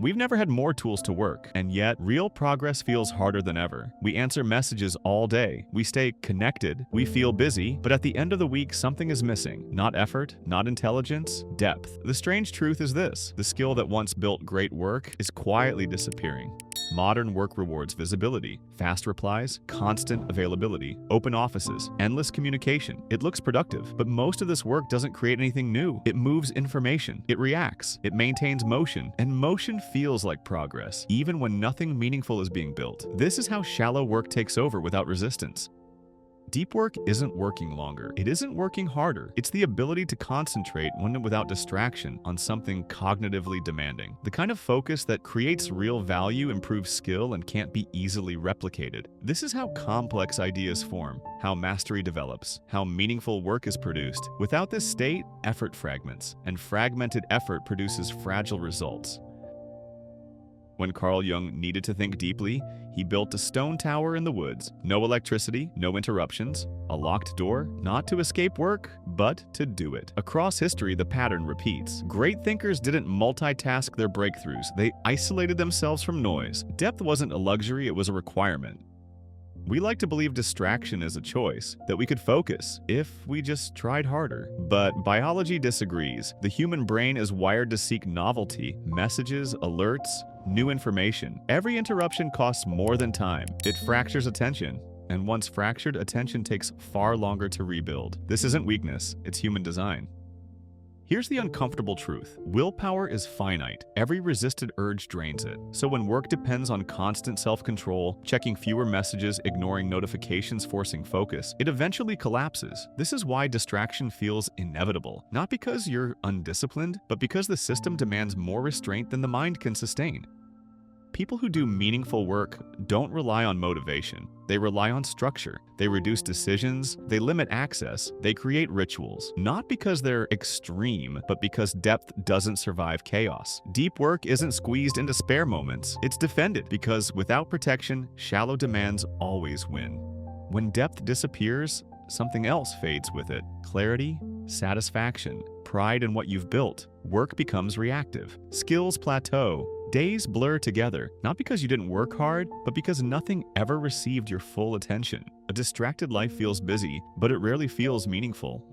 We've never had more tools to work, and yet real progress feels harder than ever. We answer messages all day, we stay connected, we feel busy, but at the end of the week something is missing. Not effort, not intelligence, depth. The strange truth is this: the skill that once built great work is quietly disappearing. Modern work rewards visibility, fast replies, constant availability, open offices, endless communication. It looks productive, but most of this work doesn't create anything new. It moves information, it reacts, it maintains motion, and motion feels like progress, even when nothing meaningful is being built. This is how shallow work takes over without resistance. Deep work isn't working longer. It isn't working harder. It's the ability to concentrate when without distraction on something cognitively demanding. The kind of focus that creates real value, improves skill, and can't be easily replicated. This is how complex ideas form, how mastery develops, how meaningful work is produced. Without this state, effort fragments, and fragmented effort produces fragile results. When Carl Jung needed to think deeply, he built a stone tower in the woods. No electricity, no interruptions, a locked door, not to escape work, but to do it. Across history, the pattern repeats. Great thinkers didn't multitask their breakthroughs. They isolated themselves from noise. Depth wasn't a luxury, it was a requirement. We like to believe distraction is a choice, that we could focus if we just tried harder. But biology disagrees. The human brain is wired to seek novelty, messages, alerts, new information. Every interruption costs more than time. It fractures attention. And once fractured, attention takes far longer to rebuild. This isn't weakness, it's human design. Here's the uncomfortable truth. Willpower is finite. Every resisted urge drains it. So when work depends on constant self-control, checking fewer messages, ignoring notifications, forcing focus, it eventually collapses. This is why distraction feels inevitable. Not because you're undisciplined, but because the system demands more restraint than the mind can sustain. People who do meaningful work don't rely on motivation. They rely on structure. They reduce decisions, they limit access, they create rituals. Not because they're extreme, but because depth doesn't survive chaos. Deep work isn't squeezed into spare moments. It's defended because without protection, shallow demands always win. When depth disappears, something else fades with it. Clarity, satisfaction, pride in what you've built. Work becomes reactive. Skills plateau. Days blur together, not because you didn't work hard, but because nothing ever received your full attention. A distracted life feels busy, but it rarely feels meaningful.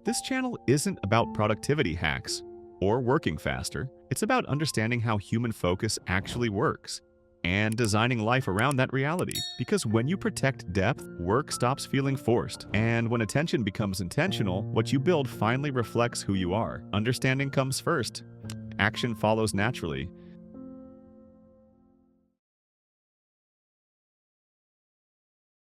This channel isn't about productivity hacks or working faster. It's about understanding how human focus actually works and designing life around that reality. Because when you protect depth, work stops feeling forced. And when attention becomes intentional, what you build finally reflects who you are. Understanding comes first. Action follows naturally.